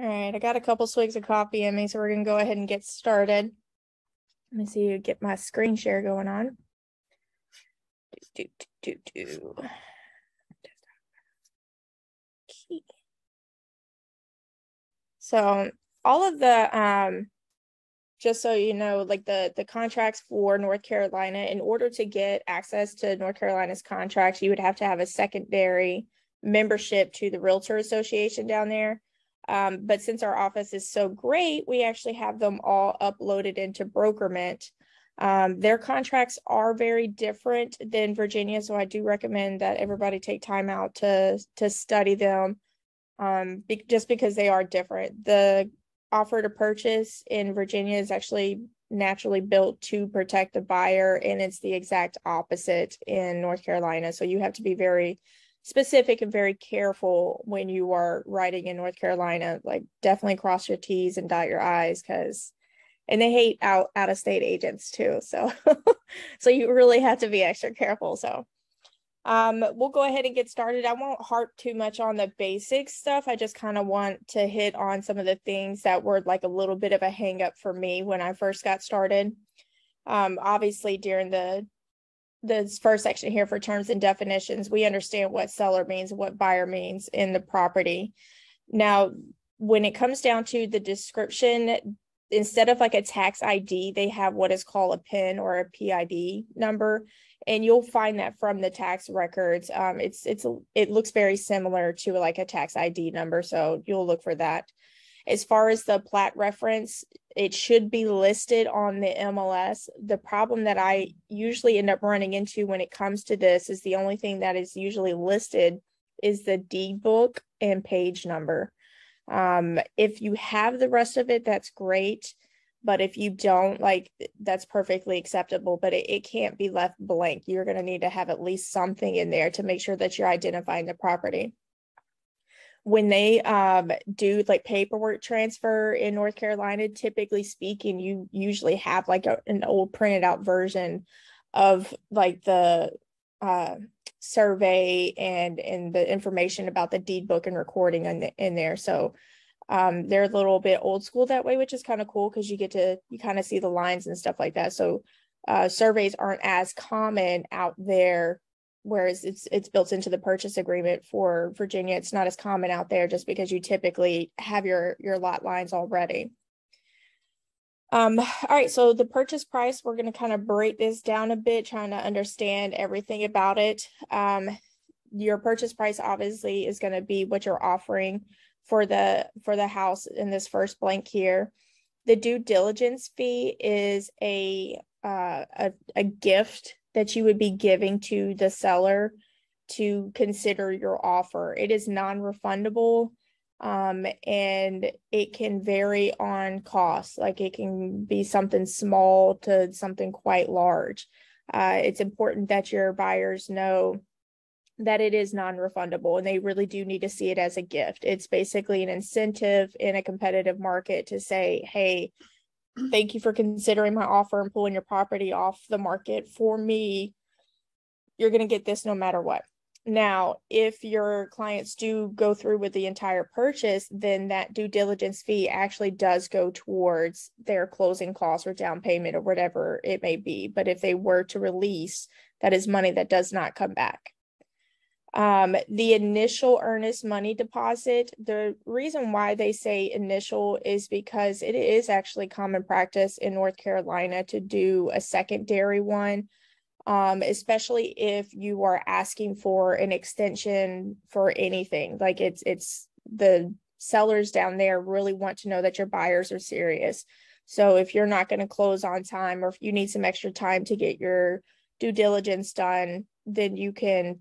All right, I got a couple swigs of coffee in me, so we're gonna go ahead and get started. Let me see, get my screen share going on. So all of the just so you know, like the contracts for North Carolina, in order to get access to North Carolina's contracts, you would have to have a secondary membership to the Realtor Association down there. But since our office is so great, we actually have them all uploaded into Brokerment. Their contracts are very different than Virginia, so I do recommend that everybody take time out to study them, just because they are different. The offer to purchase in Virginia is actually naturally built to protect the buyer, and it's the exact opposite in North Carolina. So you have to be very specific and very careful when you are writing in North Carolina. Like, definitely cross your T's and dot your I's, and they hate out of state agents too. So so you really have to be extra careful. So we'll go ahead and get started. I won't harp too much on the basic stuff. I just kind of want to hit on some of the things that were like a little bit of a hang up for me when I first got started. Obviously, during the first section here for terms and definitions, we understand what seller means, what buyer means in the property. Now, when it comes down to the description, instead of like a tax ID, they have what is called a PIN or a PID number, and you'll find that from the tax records. It looks very similar to like a tax ID number, so you'll look for that. As far as the plat reference, it should be listed on the MLS. The problem that I usually end up running into when it comes to this is the only thing that is usually listed is the deed book and page number. If you have the rest of it, that's great. But if you don't, like, that's perfectly acceptable, but it can't be left blank. You're going to need to have at least something in there to make sure that you're identifying the property. When they do like paperwork transfer in North Carolina, typically speaking, you usually have like an old printed out version of like the survey and the information about the deed book and recording in there. So they're a little bit old school that way, which is kind of cool because you kind of see the lines and stuff like that. So surveys aren't as common out there, whereas it's built into the purchase agreement for Virginia. It's not as common out there just because you typically have your lot lines already. All right, so the purchase price, we're going to kind of break this down a bit, trying to understand everything about it. Your purchase price obviously is going to be what you're offering for the house in this first blank here. The due diligence fee is a gift that you would be giving to the seller to consider your offer. It is non-refundable, and it can vary on cost. Like, it can be something small to something quite large. It's important that your buyers know that it is non-refundable, and they really do need to see it as a gift. It's basically an incentive in a competitive market to say, hey, thank you for considering my offer and pulling your property off the market for me. You're going to get this no matter what. Now, if your clients do go through with the entire purchase, then that due diligence fee actually does go towards their closing costs or down payment or whatever it may be. But if they were to release, that is money that does not come back. The initial earnest money deposit, the reason why they say initial is because it is actually common practice in North Carolina to do a secondary one, especially if you are asking for an extension for anything. Like, it's the sellers down there really want to know that your buyers are serious. So if you're not going to close on time, or if you need some extra time to get your due diligence done, then you can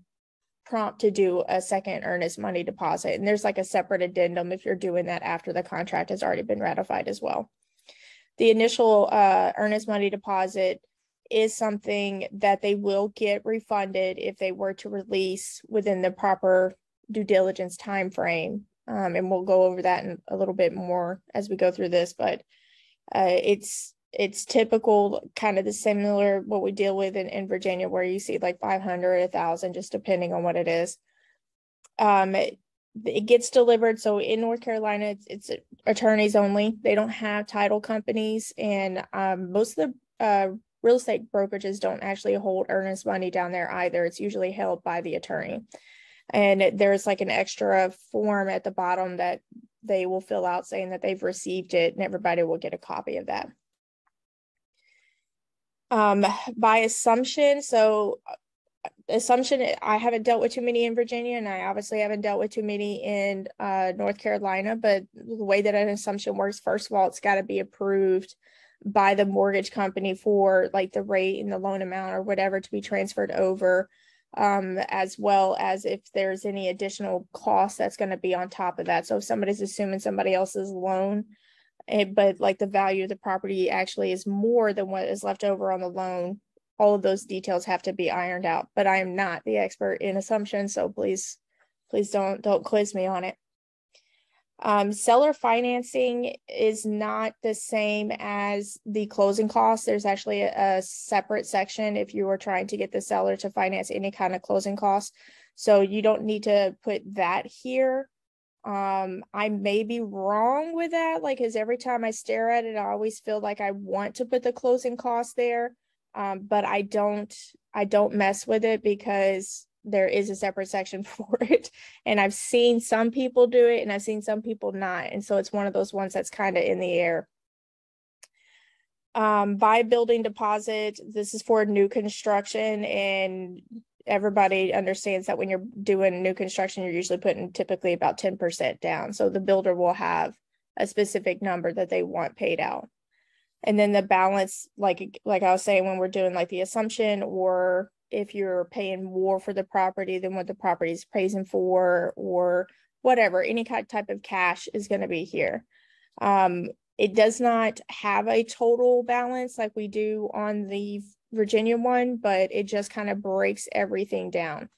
prompt to do a second earnest money deposit. And there's like a separate addendum if you're doing that after the contract has already been ratified as well. The initial earnest money deposit is something that they will get refunded if they were to release within the proper due diligence time frame. And we'll go over that in a little bit more as we go through this, but it's typical, kind of the similar what we deal with in Virginia, where you see like 500, 1,000, just depending on what it is. it gets delivered. So in North Carolina, it's attorneys only. They don't have title companies, and most of the real estate brokerages don't actually hold earnest money down there either. It's usually held by the attorney. And there's like an extra form at the bottom that they will fill out saying that they've received it, and everybody will get a copy of that. By assumption, so assumption, I haven't dealt with too many in Virginia, and I obviously haven't dealt with too many in North Carolina, but the way that an assumption works, first of all, it's got to be approved by the mortgage company for like the rate and the loan amount or whatever to be transferred over, as well as if there's any additional cost that's going to be on top of that. So if somebody's assuming somebody else's loan, but like the value of the property actually is more than what is left over on the loan, all of those details have to be ironed out. But I am not the expert in assumptions, so please don't quiz me on it. Seller financing is not the same as the closing costs. There's actually a separate section if you are trying to get the seller to finance any kind of closing costs. So you don't need to put that here. I may be wrong with that, like, because every time I stare at it, I always feel like I want to put the closing costs there. But I don't mess with it because there is a separate section for it. And I've seen some people do it and I've seen some people not. And so it's one of those ones that's kind of in the air. Buy building deposit, this is for new construction, and everybody understands that when you're doing new construction, you're usually putting typically about 10% down. So the builder will have a specific number that they want paid out. And then the balance, like I was saying, when we're doing like the assumption, or if you're paying more for the property than what the property is praising for, or whatever, any type of cash is going to be here. It does not have a total balance like we do on the Virginia one, but it just kind of breaks everything down.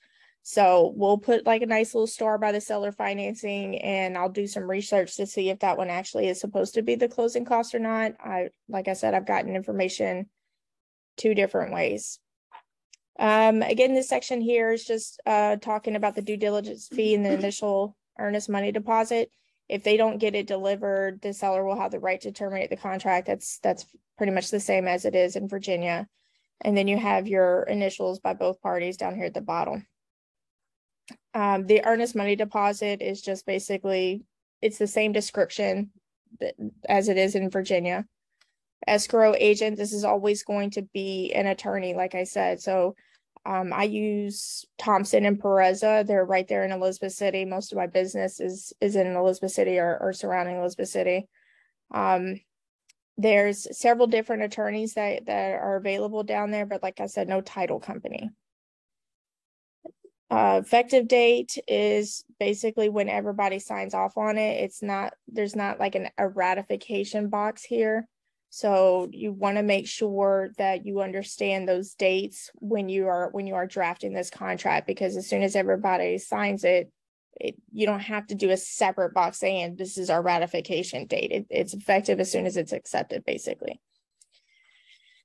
So we'll put like a nice little star by the seller financing, and I'll do some research to see if that one actually is supposed to be the closing cost or not. Like I said, I've gotten information 2 different ways. Again, this section here is just talking about the due diligence fee and the initial earnest money deposit. If they don't get it delivered, the seller will have the right to terminate the contract. That's pretty much the same as it is in Virginia. And then you have your initials by both parties down here at the bottom. The earnest money deposit is just basically, it's the same description as it is in Virginia. Escrow agent, this is always going to be an attorney, like I said. So I use Thompson and Pereza. They're right there in Elizabeth City. Most of my business is in Elizabeth City or surrounding Elizabeth City. There's several different attorneys that are available down there, but like I said, no title company. Effective date is basically when everybody signs off on it. There's not like a ratification box here. So you want to make sure that you understand those dates when you are drafting this contract, because as soon as everybody signs it, you don't have to do a separate box saying this is our ratification date. It's effective as soon as it's accepted, basically.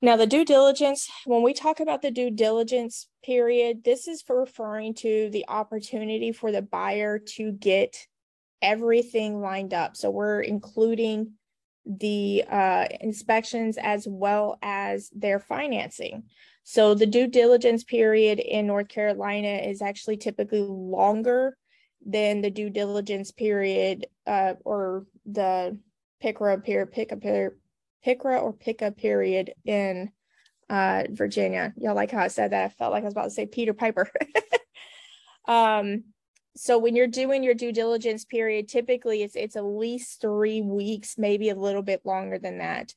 Now, the due diligence, when we talk about the due diligence period, this is for referring to the opportunity for the buyer to get everything lined up. So we're including the inspections as well as their financing. So the due diligence period in North Carolina is actually typically longer than the due diligence period or the PICRA or pickup period in Virginia. Y'all like how I said that? I felt like I was about to say Peter Piper. So when you're doing your due diligence period, typically it's at least 3 weeks, maybe a little bit longer than that.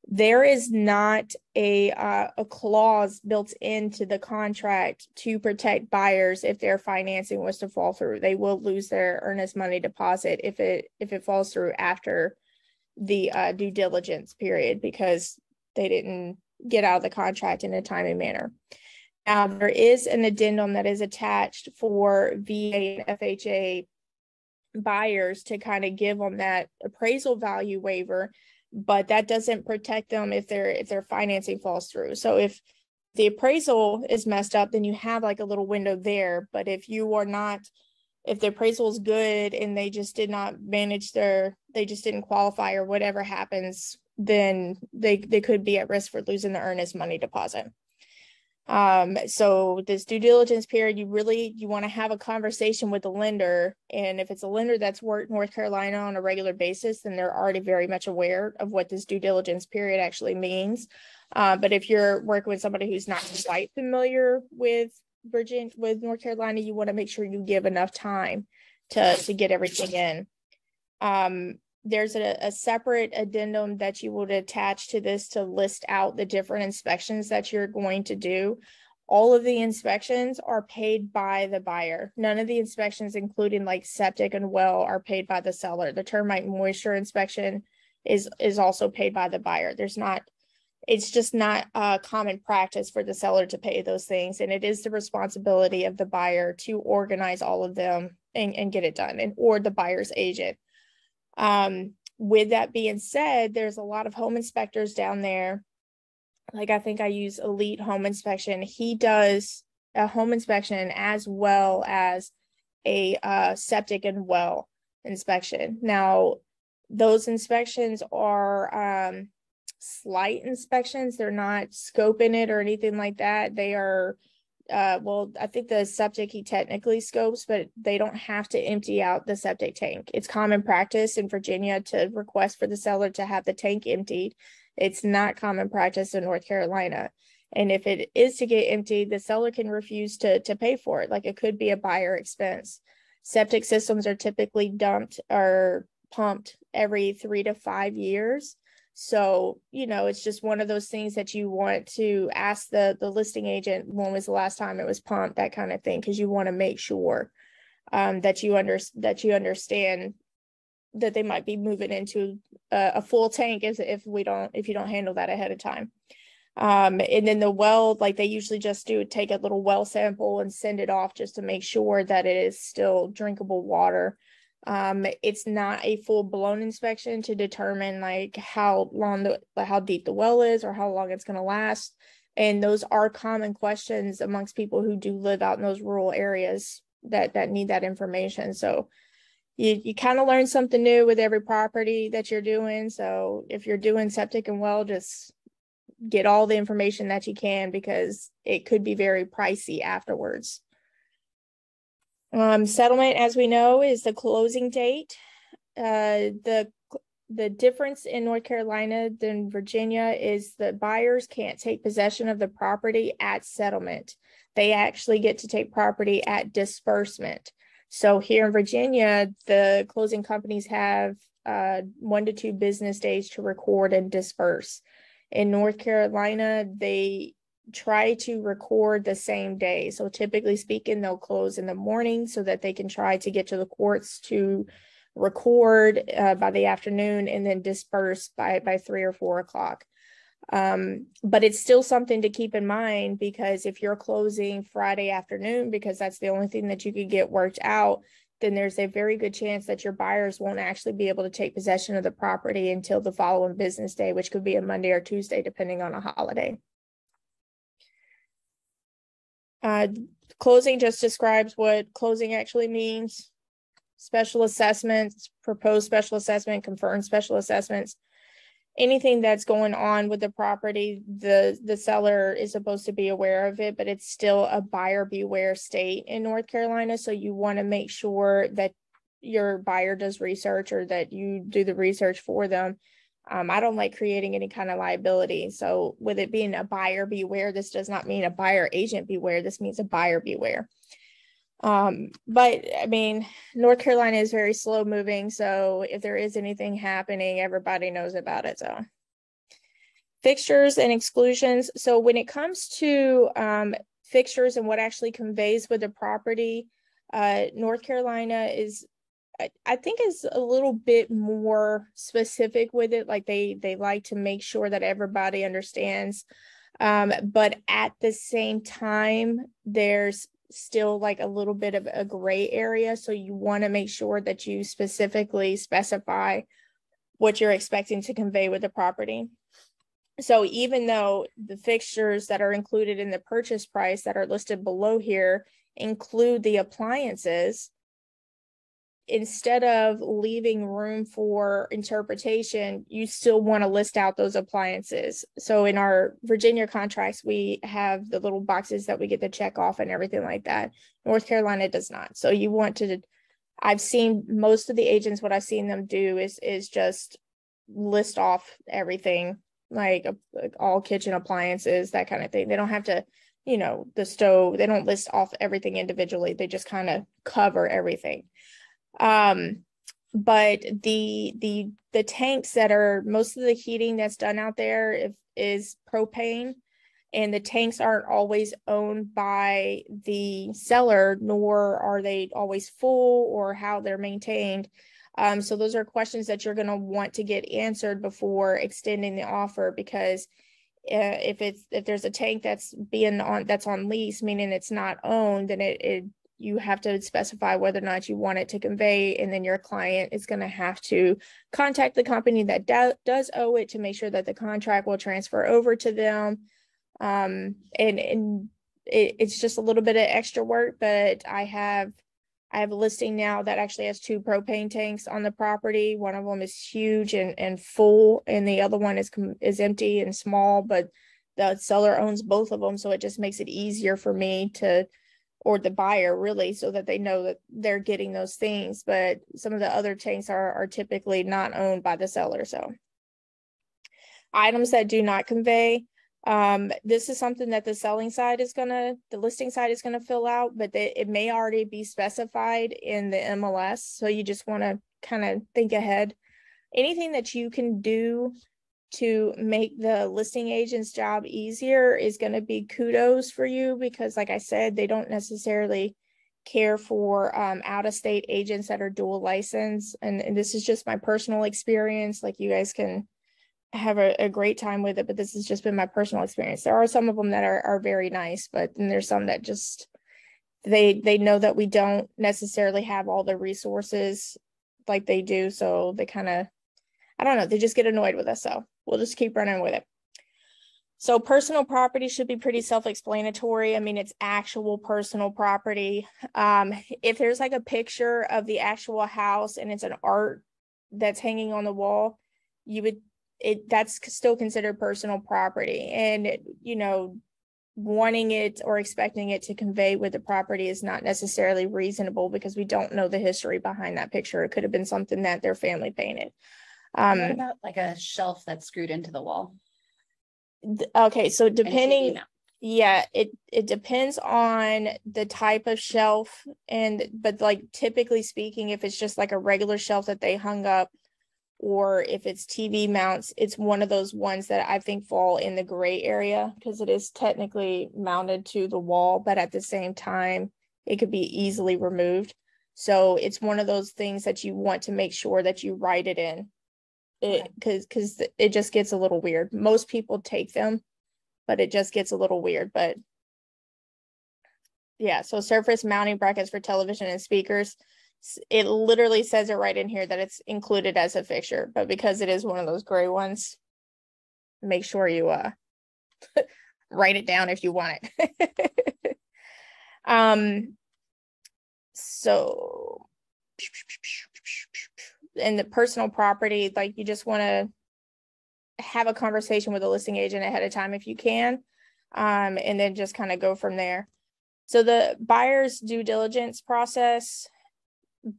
There is not a clause built into the contract to protect buyers if their financing was to fall through. They will lose their earnest money deposit if it falls through after the due diligence period, because they didn't get out of the contract in a timely manner. Now, there is an addendum that is attached for VA and FHA buyers to kind of give them that appraisal value waiver, but that doesn't protect them if their financing falls through. So if the appraisal is messed up, then you have like a little window there. But if if the appraisal is good and they just did not manage they just didn't qualify or whatever happens, then they could be at risk for losing the earnest money deposit. So this due diligence period, you want to have a conversation with the lender. And if it's a lender that's worked North Carolina on a regular basis, then they're already very much aware of what this due diligence period actually means. But if you're working with somebody who's not quite familiar with North Carolina, you want to make sure you give enough time to get everything in. There's a separate addendum that you would attach to this to list out the different inspections that you're going to do. All of the inspections are paid by the buyer. None of the inspections, including like septic and well, are paid by the seller. The termite moisture inspection is also paid by the buyer. It's just not common practice for the seller to pay those things. And it is the responsibility of the buyer to organize all of them and get it done, or the buyer's agent. With that being said, there's a lot of home inspectors down there. Like, I think I use Elite Home Inspection. He does a home inspection as well as a septic and well inspection. Now, those inspections are slight inspections. They're not scoping it or anything like that. They are well, I think the septic he technically scopes, but they don't have to empty out the septic tank. It's common practice in Virginia to request for the seller to have the tank emptied. It's not common practice in North Carolina. And if it is to get emptied, the seller can refuse to pay for it. Like, it could be a buyer expense. Septic systems are typically dumped or pumped every 3 to 5 years. So, it's just one of those things that you want to ask the listing agent, when was the last time it was pumped, that kind of thing, because you want to make sure that you understand that they might be moving into a full tank if you don't handle that ahead of time. And then the well, like, they usually just take a little well sample and send it off just to make sure that it is still drinkable water. It's not a full-blown inspection to determine like how deep the well is or how long it's going to last. And those are common questions amongst people who do live out in those rural areas that need that information. So you kind of learn something new with every property that you're doing. So if you're doing septic and well, just get all the information that you can, because it could be very pricey afterwards. Settlement, as we know, is the closing date. The difference in North Carolina than Virginia is that buyers can't take possession of the property at settlement. They actually get to take property at disbursement. So here in Virginia, the closing companies have 1 to 2 business days to record and disperse. In North Carolina, they try to record the same day. So typically speaking, they'll close in the morning so that they can try to get to the courts to record by the afternoon and then disperse by 3 or 4 o'clock. But it's still something to keep in mind, because if you're closing Friday afternoon, because that's the only thing that you could get worked out, then there's a very good chance that your buyers won't actually be able to take possession of the property until the following business day, which could be a Monday or Tuesday, depending on a holiday. Closing just describes what closing actually means. Special assessments, proposed special assessment, confirmed special assessments, anything that's going on with the property, the seller is supposed to be aware of it, but it's still a buyer beware state in North Carolina. So you want to make sure that your buyer does research, or that you do the research for them. I don't like creating any kind of liability. So with it being a buyer beware, this does not mean a buyer agent beware. This means a buyer beware. But I mean, North Carolina is very slow moving. So if there is anything happening, everybody knows about it. So fixtures and exclusions. So when it comes to fixtures and what actually conveys with the property, North Carolina is, I think, is a little bit more specific with it. Like they like to make sure that everybody understands. But at the same time, there's still like a little bit of a gray area. So you want to make sure that you specifically specify what you're expecting to convey with the property. So even though the fixtures that are included in the purchase price that are listed below here include the appliances, instead of leaving room for interpretation, you still want to list out those appliances. So in our Virginia contracts, we have the little boxes that we get to check off and everything like that. North Carolina does not. So you want to, I've seen most of the agents, what I've seen them do is just list off everything, like all kitchen appliances, that kind of thing. They don't have to, the stove, they don't list off everything individually. They just kind of cover everything. But the tanks that are, most of the heating that's done out there is propane, and the tanks aren't always owned by the seller, nor are they always full or how they're maintained. So those are questions that you're going to want to get answered before extending the offer, because if there's a tank that's on lease, meaning it's not owned, then you have to specify whether or not you want it to convey, and then your client is going to have to contact the company that does owe it to make sure that the contract will transfer over to them. And it's just a little bit of extra work, but I have a listing now that actually has 2 propane tanks on the property. One of them is huge and full, and the other one is empty and small, but the seller owns both of them. So it just makes it easier for me or the buyer, really, so that they know that they're getting those things. But some of the other tanks are typically not owned by the seller. So items that do not convey, this is something that the listing side is going to fill out, but it may already be specified in the MLS. So you just want to kind of think ahead. Anything that you can do to make the listing agent's job easier is going to be kudos for you, because like I said, they don't necessarily care for out-of-state agents that are dual license. And this is just my personal experience. Like, you guys can have a great time with it, but this has just been my personal experience. There are some of them that are very nice, but then there's some that just they know that we don't necessarily have all the resources like they do, so they kind of, I don't know, they just get annoyed with us. So we'll just keep running with it. So personal property should be pretty self-explanatory. I mean, it's actual personal property. If there's like a picture of the actual house and it's an art that's hanging on the wall, that's still considered personal property. And wanting it or expecting it to convey with the property is not necessarily reasonable, because we don't know the history behind that picture. It could have been something that their family painted. What about like a shelf that's screwed into the wall? Okay, so depending, it depends on the type of shelf, but like typically speaking, if it's just like a regular shelf that they hung up, or if it's TV mounts, it's one of those ones that I think fall in the gray area, because it is technically mounted to the wall, but at the same time, it could be easily removed. So it's one of those things that you want to make sure that you write it in, because it just gets a little weird. Most people take them, but it just gets a little weird. But yeah, so surface mounting brackets for television and speakers, it literally says it right in here that it's included as a fixture, but because it is one of those gray ones, make sure you write it down if you want it. So in the personal property, like, you just want to have a conversation with a listing agent ahead of time if you can, and then just kind of go from there. So the buyer's due diligence process,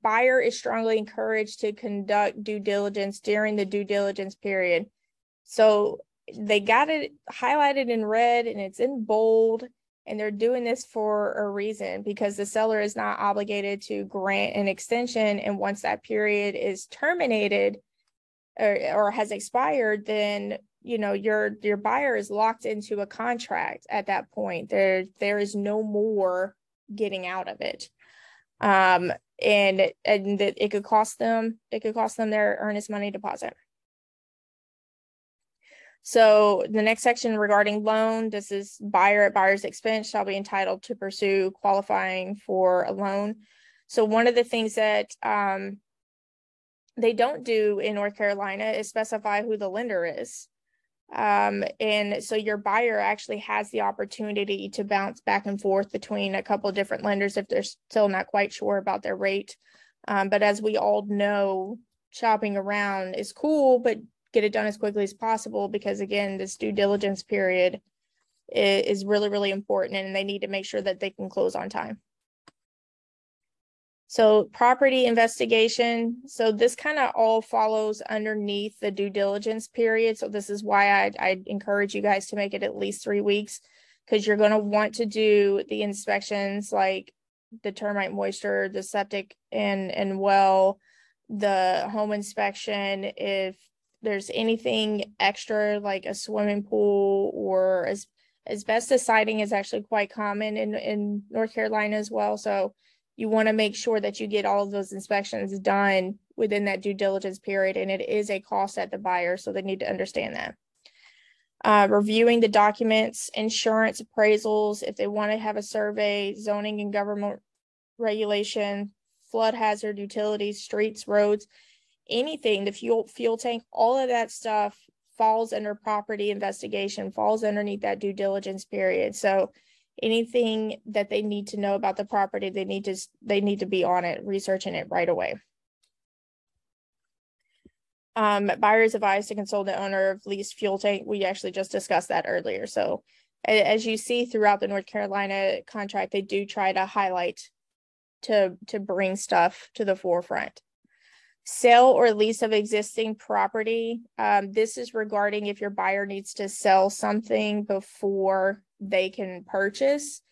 buyer is strongly encouraged to conduct due diligence during the due diligence period. So they got it highlighted in red and it's in bold, and they're doing this for a reason, because the seller is not obligated to grant an extension. And once that period is terminated or has expired, then your buyer is locked into a contract at that point. There is no more getting out of it. And that it could cost them their earnest money deposit. So the next section regarding loan, this is buyer at buyer's expense shall be entitled to pursue qualifying for a loan. So one of the things that they don't do in North Carolina is specify who the lender is. And so your buyer actually has the opportunity to bounce back and forth between a couple of different lenders if they're still not quite sure about their rate. But as we all know, shopping around is cool, but get it done as quickly as possible, because again, this due diligence period is really, really important, and they need to make sure that they can close on time. So property investigation. So this kind of all follows underneath the due diligence period. So this is why I encourage you guys to make it at least 3 weeks, because you're going to want to do the inspections like the termite moisture, the septic and well, the home inspection. If there's anything extra like a swimming pool or asbestos siding is actually quite common in North Carolina as well. So you want to make sure that you get all of those inspections done within that due diligence period, and it is a cost at the buyer, so they need to understand that. Reviewing the documents, insurance appraisals, if they want to have a survey, zoning and government regulation, flood hazard, utilities, streets, roads, anything, the fuel tank, all of that stuff falls under property investigation, falls underneath that due diligence period. So anything that they need to know about the property, they need to be on it, researching it right away. Buyers advised to consult the owner of leased fuel tank. We actually just discussed that earlier. So as you see throughout the North Carolina contract, they do try to highlight to bring stuff to the forefront. Sale or lease of existing property. This is regarding if your buyer needs to sell something before they can purchase.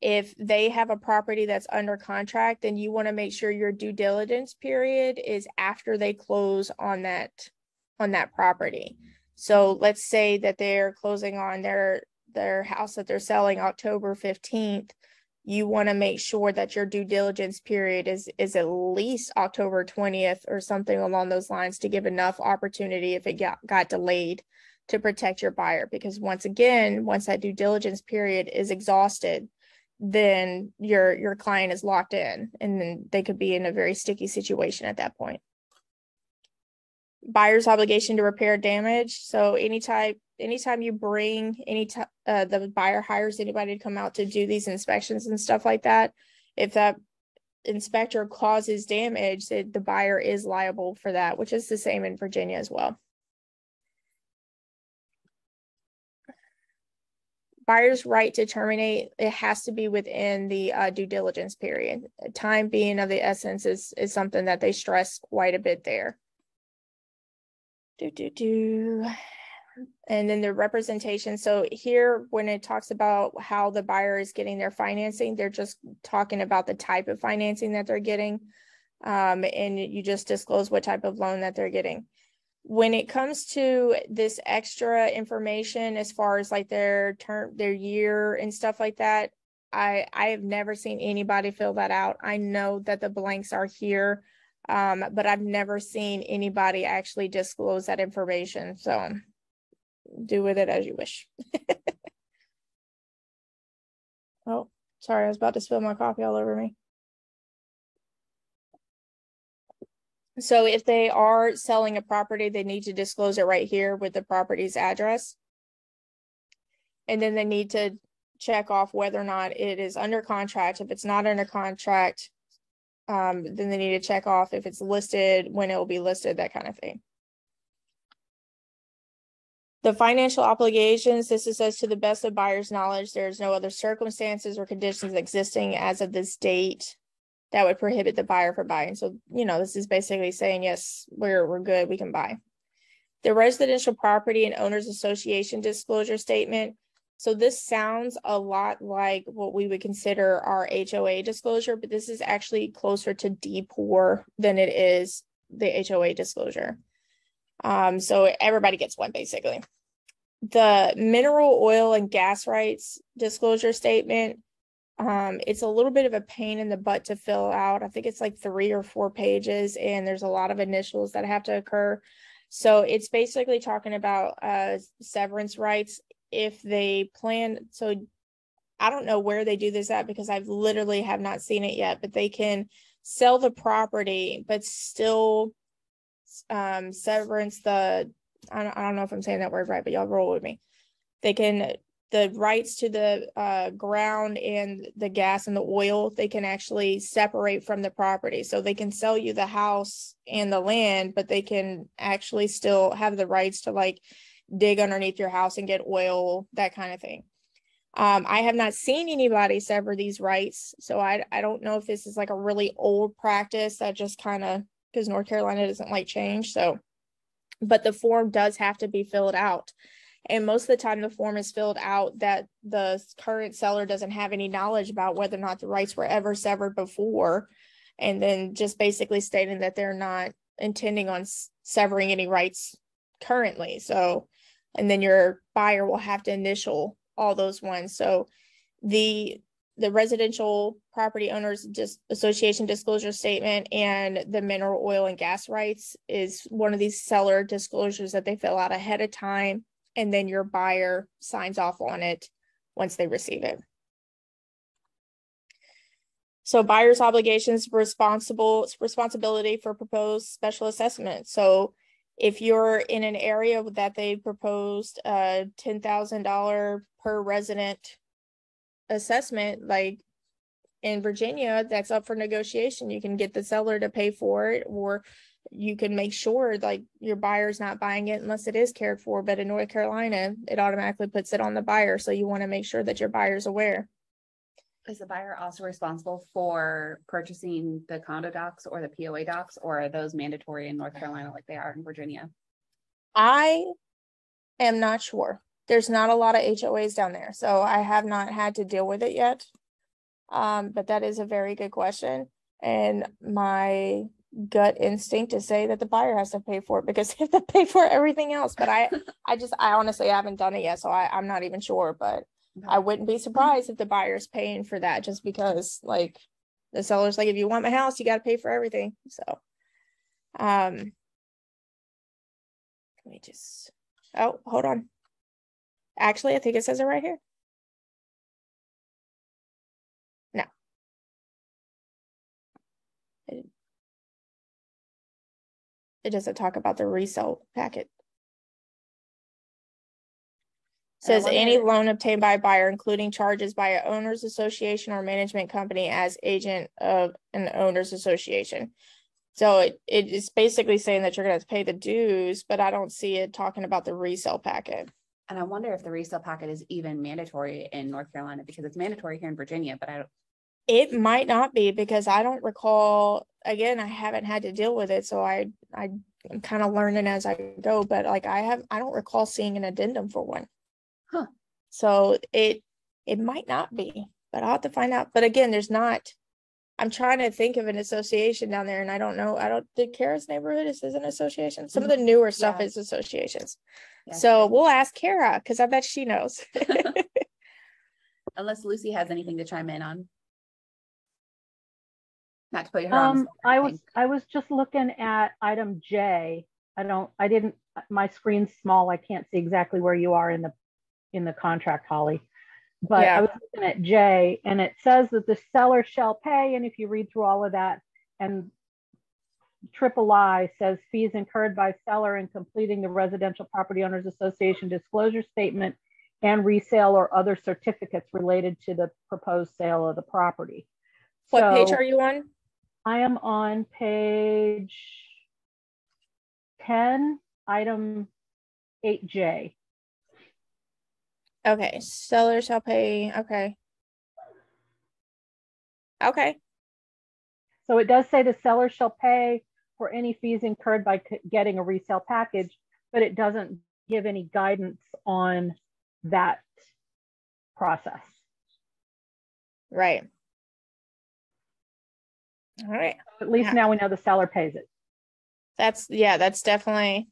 If they have a property that's under contract, then you want to make sure your due diligence period is after they close on that property. So let's say that they're closing on their house that they're selling October 15th. You want to make sure that your due diligence period is at least October 20th or something along those lines, to give enough opportunity if it got delayed to protect your buyer. Because once that due diligence period is exhausted, then your client is locked in, and then they could be in a very sticky situation at that point. Buyer's obligation to repair damage. So anytime you bring the buyer hires anybody to come out to do these inspections and stuff like that, if that inspector causes damage, the buyer is liable for that, which is the same in Virginia as well. Buyer's right to terminate, it has to be within the due diligence period. Time being of the essence is something that they stress quite a bit there. And then the representation. So here, when it talks about how the buyer is getting their financing, they're just talking about the type of financing that they're getting. And you just disclose what type of loan that they're getting. When it comes to this extra information, as far as like their term, their year and stuff like that, I have never seen anybody fill that out. I know that the blanks are here, but I've never seen anybody actually disclose that information. So do with it as you wish. Oh, sorry, I was about to spill my coffee all over me. So if they are selling a property, they need to disclose it right here with the property's address. And then they need to check off whether or not it is under contract. If it's not under contract, then they need to check off if it's listed, when it will be listed, that kind of thing. The financial obligations, this is as to the best of buyer's knowledge. There's no other circumstances or conditions existing as of this date that would prohibit the buyer from buying. So, this is basically saying, yes, we're good, we can buy. The residential property and owners association disclosure statement. So this sounds a lot like what we would consider our HOA disclosure, but this is actually closer to DPOR than it is the HOA disclosure. So everybody gets one basically. The mineral oil and gas rights disclosure statement. It's a little bit of a pain in the butt to fill out. I think it's like 3 or 4 pages, and there's a lot of initials that have to occur. So it's basically talking about severance rights if they plan. So I don't know where they do this at, because I've literally have not seen it yet, but they can sell the property, but still severance I don't know if I'm saying that word right, but y'all roll with me. They can the rights to the ground and the gas and the oil, they can actually separate from the property. So they can sell you the house and the land, but they can actually still have the rights to like dig underneath your house and get oil, that kind of thing. I have not seen anybody sever these rights, so I don't know if this is like a really old practice that just kind of, because North Carolina doesn't like change. So, but the form does have to be filled out. And most of the time the form is filled out that the current seller doesn't have any knowledge about whether or not the rights were ever severed before. And then just basically stating that they're not intending on severing any rights currently. So, and then your buyer will have to initial all those ones. So the residential property owners association disclosure statement and the mineral oil and gas rights is one of these seller disclosures that they fill out ahead of time, and then your buyer signs off on it once they receive it. So buyer's obligations, responsibility for proposed special assessment. So if you're in an area that they proposed a $10,000 per resident assessment, like in Virginia, that's up for negotiation. You can get the seller to pay for it, or you can make sure like your buyer's not buying it unless it is cared for. But in North Carolina, it automatically puts it on the buyer. So you want to make sure that your buyer's aware. Is the buyer also responsible for purchasing the condo docs or the POA docs, or are those mandatory in North Carolina like they are in Virginia? I am not sure. There's not a lot of HOAs down there, so I have not had to deal with it yet. But that is a very good question. And my gut instinct to say that the buyer has to pay for it because they have to pay for everything else. But I honestly haven't done it yet, so I'm not even sure. But I wouldn't be surprised if the buyer's paying for that, just because like the seller's like, if you want my house, you got to pay for everything. So, let me just, oh, hold on. Actually, I think it says it right here. No. It doesn't talk about the resale packet. Says any loan obtained by a buyer, including charges by an owners association or management company as agent of an owners association. So it is basically saying that you're going to have to pay the dues, but I don't see it talking about the resale packet. And I wonder if the resale packet is even mandatory in North Carolina, because it's mandatory here in Virginia, but I don't. It might not be, because I don't recall, again, I haven't had to deal with it. So I'm kind of learning as I go, but like I don't recall seeing an addendum for one. Huh. So it might not be, but I'll have to find out. But again, there's not, I'm trying to think of an association down there, and I don't know. Did Kara's neighborhood is an association? Some of the newer stuff is associations. Yes. So we'll ask Kara, because I bet she knows. Unless Lucy has anything to chime in on. Not to put her on the spot, I was just looking at item J. My screen's small. I can't see exactly where you are in the contract, Holly. But yeah. I was looking at J, and it says that the seller shall pay. And if you read through all of that, and III says fees incurred by seller in completing the Residential Property Owners Association disclosure statement and resale or other certificates related to the proposed sale of the property. What page are you on? I am on page 10, item 8J. Okay, seller shall pay. Okay. Okay. So it does say the seller shall pay for any fees incurred by getting a resale package, but it doesn't give any guidance on that process. Right. All right. At least now we know the seller pays it. That's definitely,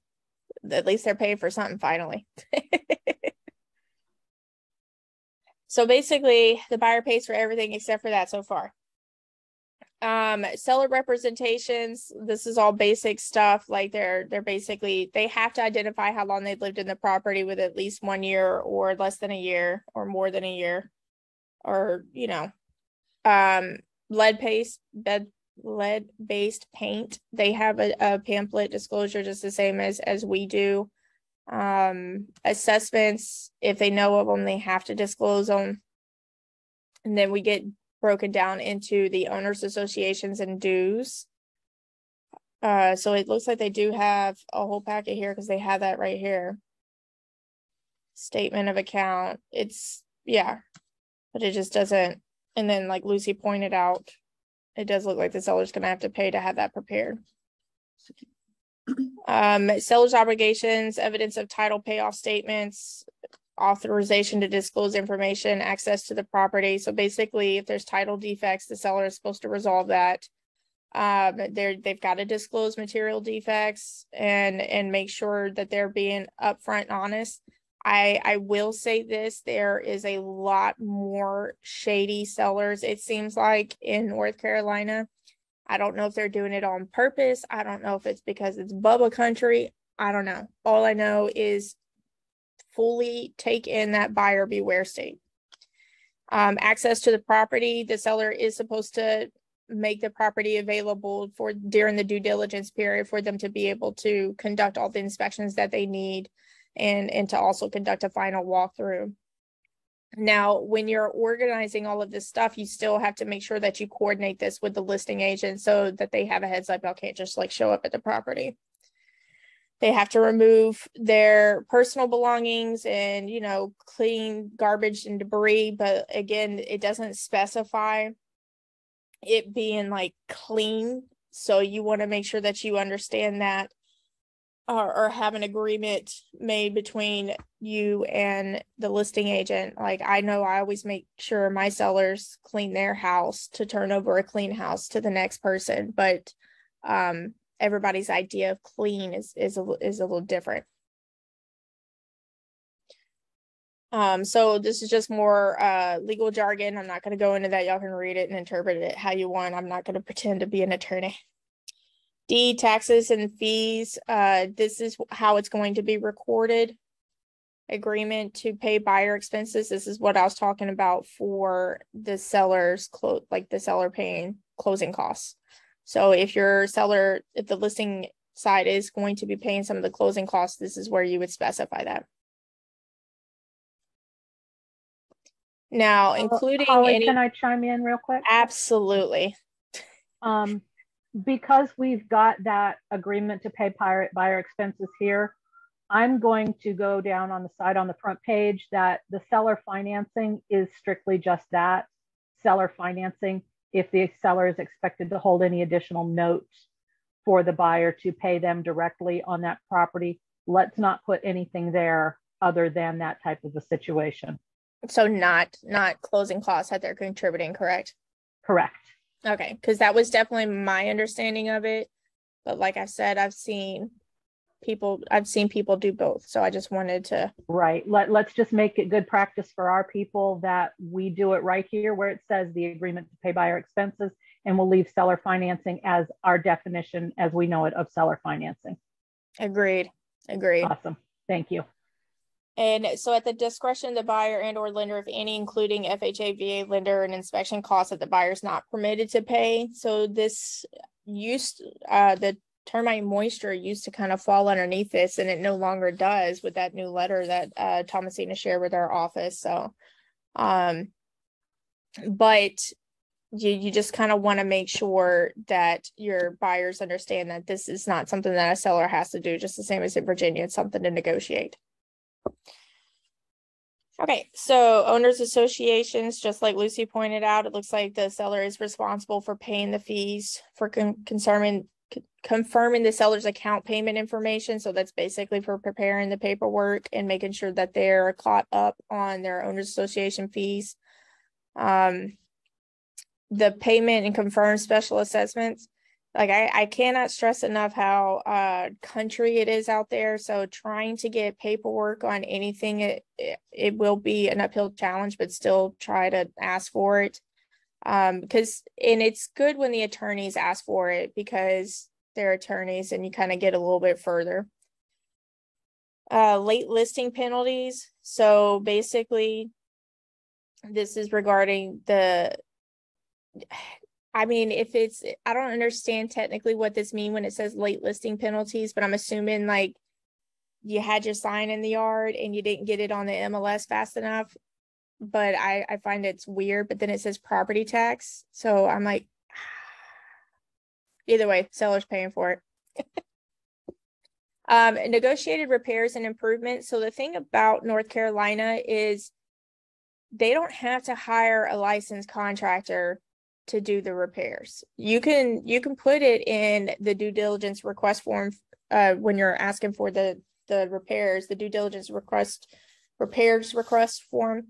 at least they're paying for something finally. So basically the buyer pays for everything except for that so far. Seller representations, this is all basic stuff. Like they're basically, they have to identify how long they've lived in the property with at least 1 year or less than a year or more than a year, or lead-based paint. They have a pamphlet disclosure just the same as we do. Assessments, if they know of them, they have to disclose them. And then we get broken down into the owners associations and dues. So it looks like they do have a whole packet here because they have that right here. Statement of account. It's, yeah, but it just doesn't. And then like Lucy pointed out, it does look like the seller's going to have to pay to have that prepared. Seller's obligations, evidence of title payoff statements, authorization to disclose information, access to the property. So basically, if there's title defects, the seller is supposed to resolve that. They've got to disclose material defects and make sure that they're being upfront and honest. I will say this, there is a lot more shady sellers, it seems like, in North Carolina. I don't know if they're doing it on purpose. I don't know if it's because it's Bubba country. I don't know. All I know is fully take in that buyer beware state. Access to the property, the seller is supposed to make the property available for during the due diligence period for them to be able to conduct all the inspections that they need and to also conduct a final walkthrough. Now, when you're organizing all of this stuff, you still have to make sure that you coordinate this with the listing agent so that they have a heads up. Y'all can't just like show up at the property. They have to remove their personal belongings and, you know, clean garbage and debris. But again, it doesn't specify it being like clean. So you want to make sure that you understand that or have an agreement made between you and the listing agent. Like I know I always make sure my sellers clean their house to turn over a clean house to the next person, but everybody's idea of clean is a little different. So this is just more legal jargon. I'm not going to go into that. Y'all can read it and interpret it how you want. I'm not going to pretend to be an attorney. D, taxes and fees. This is how it's going to be recorded. Agreement to pay buyer expenses. This is what I was talking about for the seller's like the seller paying closing costs. So if the listing side is going to be paying some of the closing costs, this is where you would specify that. Now, including Holly, can I chime in real quick? Absolutely. Because we've got that agreement to pay buyer expenses here, I'm going to go down on the side on the front page that the seller financing is strictly just that, seller financing. If the seller is expected to hold any additional notes for the buyer to pay them directly on that property, let's not put anything there other than that type of a situation. So not closing costs that they're contributing, correct? Correct. Okay, because that was definitely my understanding of it. But like I said, I've seen people do both. So I just wanted to. Right. Let's just make it good practice for our people that we do it right here where it says the agreement to pay buyer expenses, and we'll leave seller financing as our definition as we know it of seller financing. Agreed. Awesome. Thank you. And so at the discretion of the buyer and or lender, if any, including FHA, VA lender and inspection costs that the buyer is not permitted to pay. So this the termite moisture used to kind of fall underneath this, and it no longer does with that new letter that Thomasina shared with our office. So, but you just kind of want to make sure that your buyers understand that this is not something that a seller has to do, just the same as in Virginia. It's something to negotiate. Okay, so owners associations, just like Lucy pointed out, it looks like the seller is responsible for paying the fees for confirming the seller's account payment information. So that's basically for preparing the paperwork and making sure that they're caught up on their owners association fees. The payment and confirm special assessments. Like I cannot stress enough how country it is out there. So trying to get paperwork on anything, it will be an uphill challenge, but still try to ask for it. Because it's good when the attorneys ask for it because they're attorneys and you kind of get a little bit further. Late listing penalties. So basically, this is regarding I don't understand technically what this means when it says late listing penalties, but I'm assuming like you had your sign in the yard and you didn't get it on the MLS fast enough. But I find it's weird, but then it says property tax. So I'm like, either way, seller's paying for it. Negotiated repairs and improvements. So the thing about North Carolina is they don't have to hire a licensed contractor to do the repairs. You can put it in the due diligence request form when you're asking for the repairs, the due diligence repairs request form.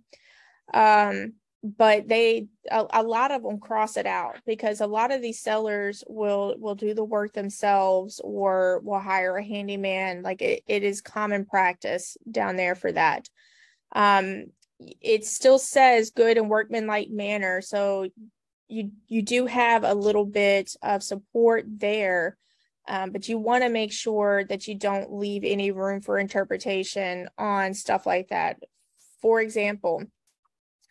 But a lot of them cross it out because a lot of these sellers will do the work themselves or will hire a handyman. Like it is common practice down there for that. It still says good and workmanlike manner, so you do have a little bit of support there, but you want to make sure that you don't leave any room for interpretation on stuff like that. For example,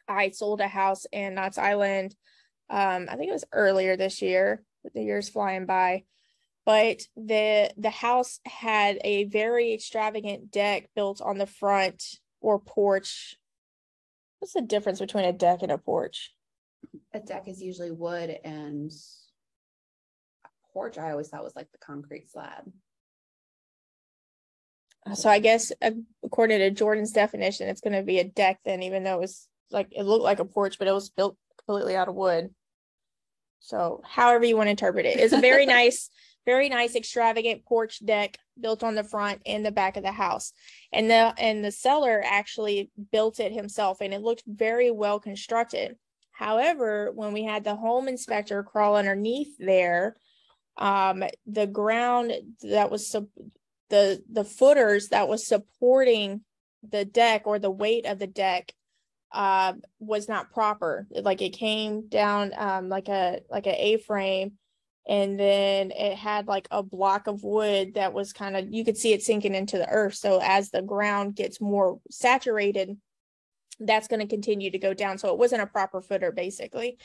I sold a house in Knott's Island. I think it was earlier this year, but the year's flying by. But the house had a very extravagant deck built on the front or porch. What's the difference between a deck and a porch? A deck is usually wood, and a porch I always thought was like the concrete slab. So I guess according to Jordan's definition, it's going to be a deck then, even though it was like, it looked like a porch, but it was built completely out of wood. So however you want to interpret it, it's a very nice extravagant porch deck built on the front and the back of the house. And the seller actually built it himself, and it looked very well constructed. However, when we had the home inspector crawl underneath there, the ground that was the footers that was supporting the deck, or the weight of the deck, was not proper. Like it came down like a A-frame, and then it had like a block of wood that was kind of, you could see it sinking into the earth. So as the ground gets more saturated, that's going to continue to go down. So it wasn't a proper footer, basically.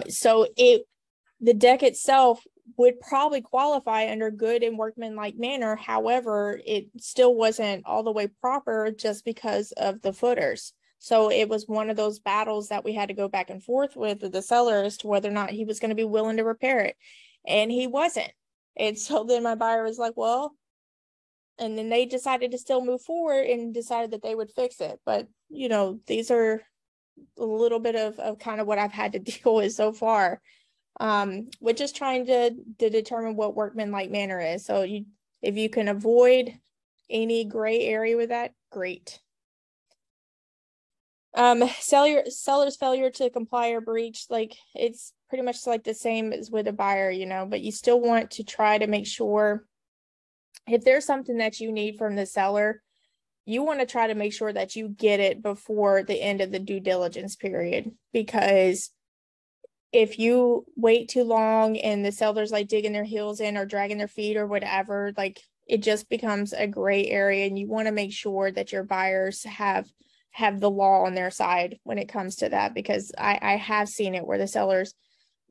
So the deck itself would probably qualify under good and workmanlike manner. However, it still wasn't all the way proper just because of the footers. So it was one of those battles that we had to go back and forth with the seller as to whether or not he was going to be willing to repair it. And he wasn't. And so then my buyer was like, well, and then they decided to still move forward and decided that they would fix it. But, you know, these are a little bit of kind of what I've had to deal with so far. We're just trying to determine what workmanlike manner is. So if you can avoid any gray area with that, great. Seller's failure to comply or breach, like it's pretty much like the same as with a buyer, you know, but you still want to try to make sure if there's something that you need from the seller, you want to try to make sure that you get it before the end of the due diligence period, because if you wait too long and the seller's like digging their heels in or dragging their feet or whatever, like it just becomes a gray area, and you want to make sure that your buyers have the law on their side when it comes to that, because I have seen it where the sellers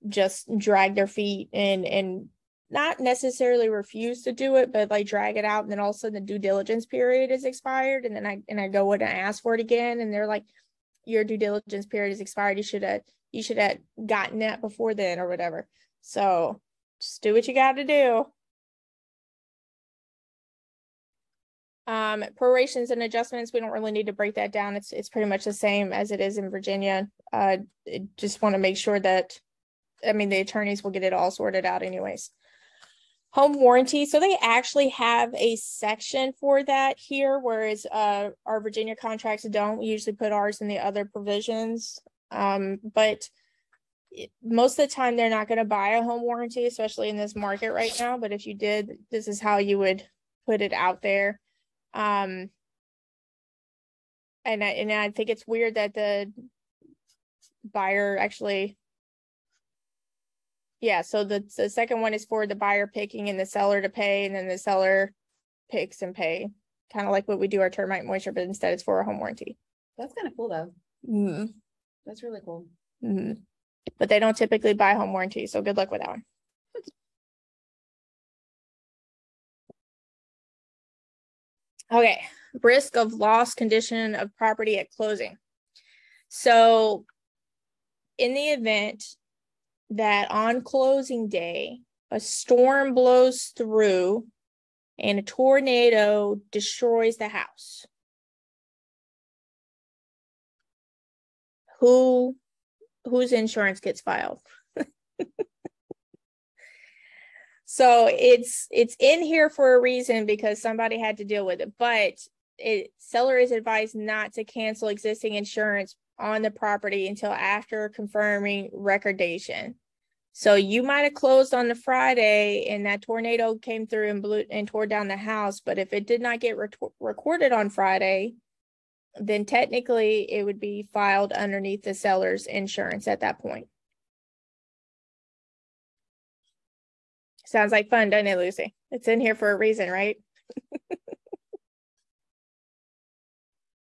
just drag their feet and not necessarily refuse to do it, but like drag it out, and then all of a sudden the due diligence period is expired, and then I go in and ask for it again, and they're like, your due diligence period is expired, you should have gotten that before then or whatever. So just do what you got to do. Prorations and adjustments, we don't really need to break that down. It's pretty much the same as it is in Virginia. Just want to make sure that, I mean, the attorneys will get it all sorted out anyways. Home warranty. So they actually have a section for that here, whereas our Virginia contracts don't. We usually put ours in the other provisions. But most of the time they're not going to buy a home warranty, especially in this market right now. But if you did, this is how you would put it out there. And I think it's weird that the buyer actually, yeah, so the second one is for the buyer picking and the seller to pay, and then the seller picks and pay, kind of like what we do our termite moisture, but instead it's for a home warranty. That's kind of cool though. Mm-hmm. That's really cool. Mm-hmm. But they don't typically buy home warranty, so good luck with that one. Okay, risk of loss condition of property at closing. So in the event that on closing day, a storm blows through and a tornado destroys the house, whose insurance gets filed? So it's in here for a reason, because somebody had to deal with it, but seller is advised not to cancel existing insurance on the property until after confirming recordation. So you might have closed on the Friday and that tornado came through and blew and tore down the house, but if it did not get recorded on Friday, then technically it would be filed underneath the seller's insurance at that point. Sounds like fun, doesn't it, Lucy? It's in here for a reason, right?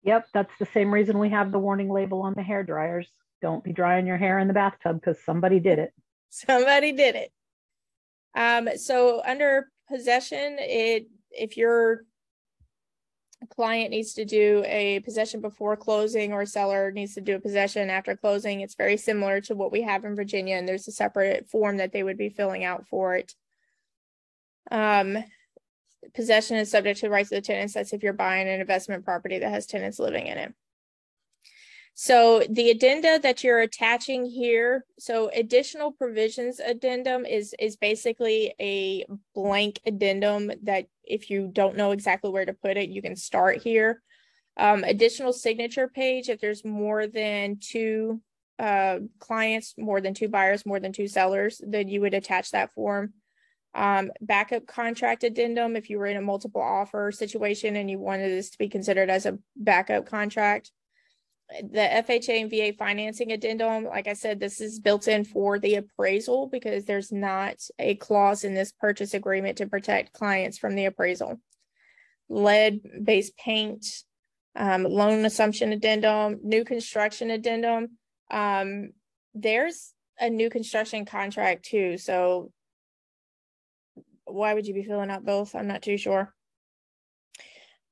Yep, that's the same reason we have the warning label on the hair dryers. Don't be drying your hair in the bathtub because somebody did it. Somebody did it. So under possession, if your client needs to do a possession before closing or seller needs to do a possession after closing, it's very similar to what we have in Virginia, and there's a separate form that they would be filling out for it. Possession is subject to the rights of the tenants. That's if you're buying an investment property that has tenants living in it. So the addenda that you're attaching here, so additional provisions addendum is basically a blank addendum that if you don't know exactly where to put it, you can start here. Additional signature page, if there's more than two clients, more than two buyers, more than two sellers, then you would attach that form. Backup contract addendum, if you were in a multiple offer situation and you wanted this to be considered as a backup contract. The FHA and VA financing addendum, like I said, this is built in for the appraisal because there's not a clause in this purchase agreement to protect clients from the appraisal. Lead-based paint, loan assumption addendum, new construction addendum. There's a new construction contract too, so why would you be filling out both? I'm not too sure.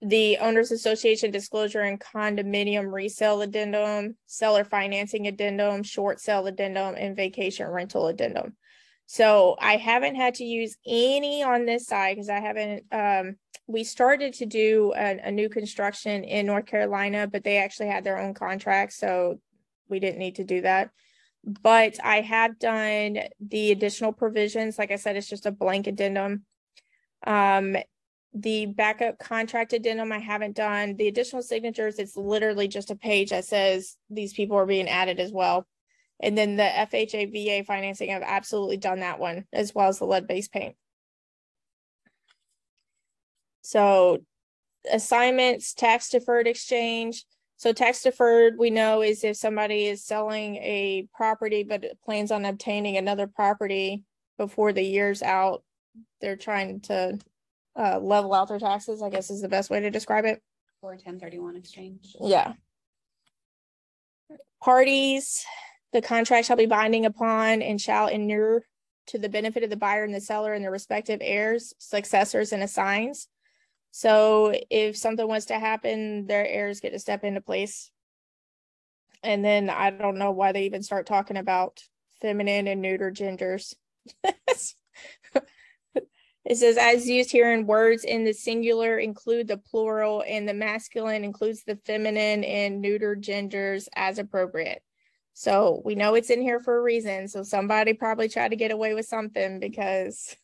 The Owners Association disclosure and condominium resale addendum, seller financing addendum, short sale addendum, and vacation rental addendum. So I haven't had to use any on this side because I haven't, we started to do a new construction in North Carolina, but they actually had their own contract, so we didn't need to do that. But I have done the additional provisions. Like I said, it's just a blank addendum. The backup contract addendum I haven't done. The additional signatures, it's literally just a page that says these people are being added as well. And then the FHA VA financing, I've absolutely done that one, as well as the lead-based paint. So assignments, tax deferred exchange. So tax deferred, we know, is if somebody is selling a property but plans on obtaining another property before the year's out, they're trying to level out their taxes, I guess is the best way to describe it. Or 1031 exchange. Yeah. Parties, the contract shall be binding upon and shall inure to the benefit of the buyer and the seller and their respective heirs, successors, and assigns. So if something was to happen, their heirs get to step into place. And then I don't know why they even start talking about feminine and neuter genders. It says, as used here in words in the singular include the plural, and the masculine includes the feminine and neuter genders as appropriate. So we know it's in here for a reason. So somebody probably tried to get away with something because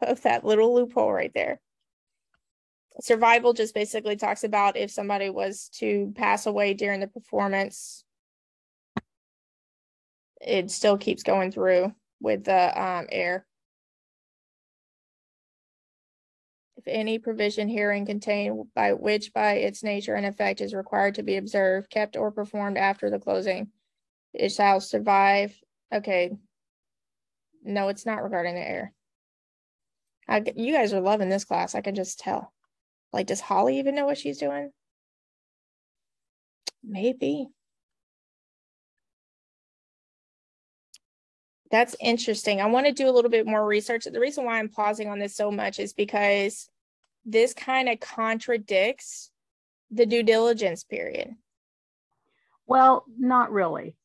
of that little loophole right there. Survival just basically talks about if somebody was to pass away during the performance, it still keeps going through with the heir. If any provision herein contained by which by its nature and effect is required to be observed, kept, or performed after the closing, it shall survive. Okay. No, it's not regarding the heir. You guys are loving this class. I can just tell. Like, does Holly even know what she's doing? Maybe. That's interesting. I want to do a little bit more research. The reason why I'm pausing on this so much is because this kind of contradicts the due diligence period. Well, not really.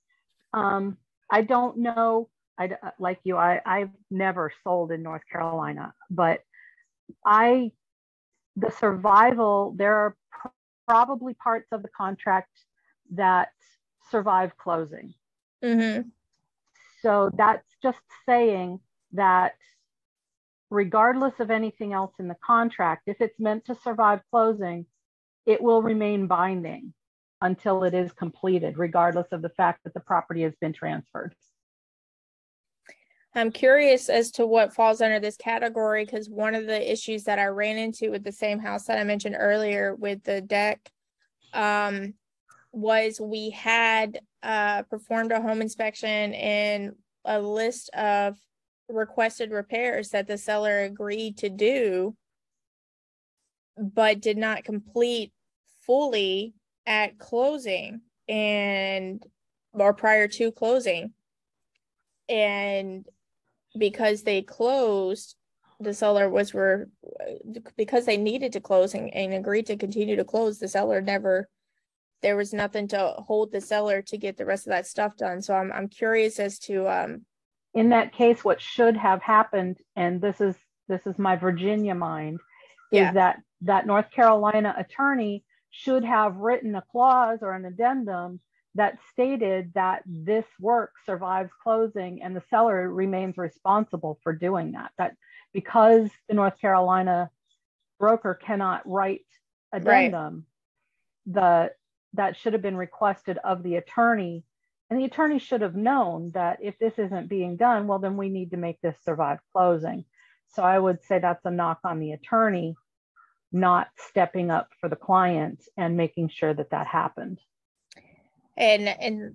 I don't know. Like you, I've never sold in North Carolina, but the survival, there are probably parts of the contract that survive closing. Mm-hmm. So that's just saying that regardless of anything else in the contract, if it's meant to survive closing, it will remain binding until it is completed, regardless of the fact that the property has been transferred. I'm curious as to what falls under this category, because one of the issues that I ran into with the same house that I mentioned earlier with the deck was we had performed a home inspection and a list of requested repairs that the seller agreed to do, but did not complete fully at closing or prior to closing. And because they closed, the seller because they needed to close and agreed to continue to close, the seller there was nothing to hold the seller to get the rest of that stuff done. So I'm curious as to in that case, what should have happened, and this is my Virginia mind, is that North Carolina attorney should have written a clause or an addendum that stated that this work survives closing and the seller remains responsible for doing that. That because the North Carolina broker cannot write addendum, that should have been requested of the attorney. And the attorney should have known that if this isn't being done, well, then we need to make this survive closing. So I would say that's a knock on the attorney, not stepping up for the client and making sure that happened. And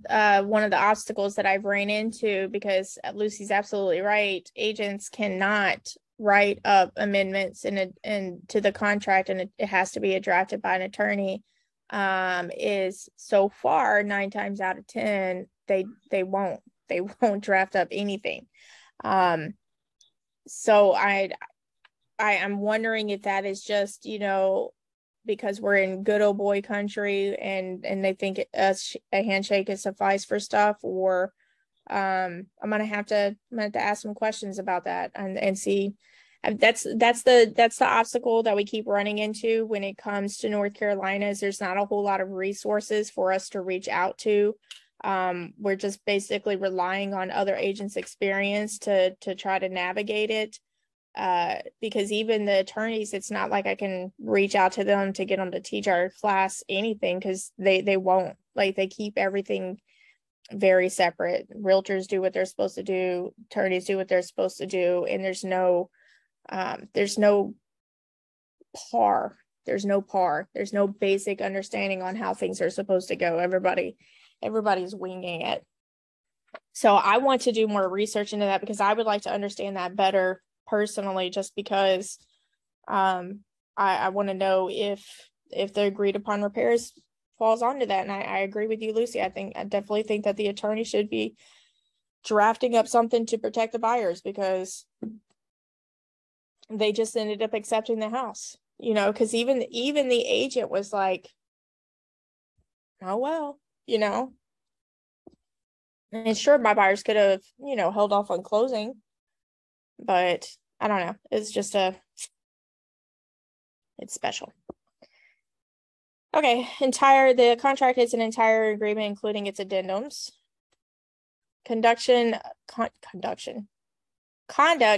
one of the obstacles that I've ran into, because Lucy's absolutely right, agents cannot write up amendments and to the contract, and it has to be drafted by an attorney. Is so far 9 times out of 10 they won't draft up anything. So I'm wondering if that is just, because we're in good old boy country and they think a handshake is suffice for stuff, or I'm gonna have to ask some questions about that and see. That's the obstacle that we keep running into when it comes to North Carolina, is there's not a whole lot of resources for us to reach out to. We're just basically relying on other agents' experience to try to navigate it. Because even the attorneys, it's not like I can reach out to them to get them to teach our class anything, because they won't. Like, they keep everything very separate. Realtors do what they're supposed to do, attorneys do what they're supposed to do, and there's no par. There's no basic understanding on how things are supposed to go. Everybody's winging it. So I want to do more research into that, because I would like to understand that better personally, just because I want to know if the agreed upon repairs falls onto that. And I agree with you, Lucy. I definitely think that the attorney should be drafting up something to protect the buyers, because they just ended up accepting the house, because even the agent was like, oh, well, and sure, my buyers could have, held off on closing, but I don't know. It's just it's special. Okay. The contract is an entire agreement, including its addendums. Conduct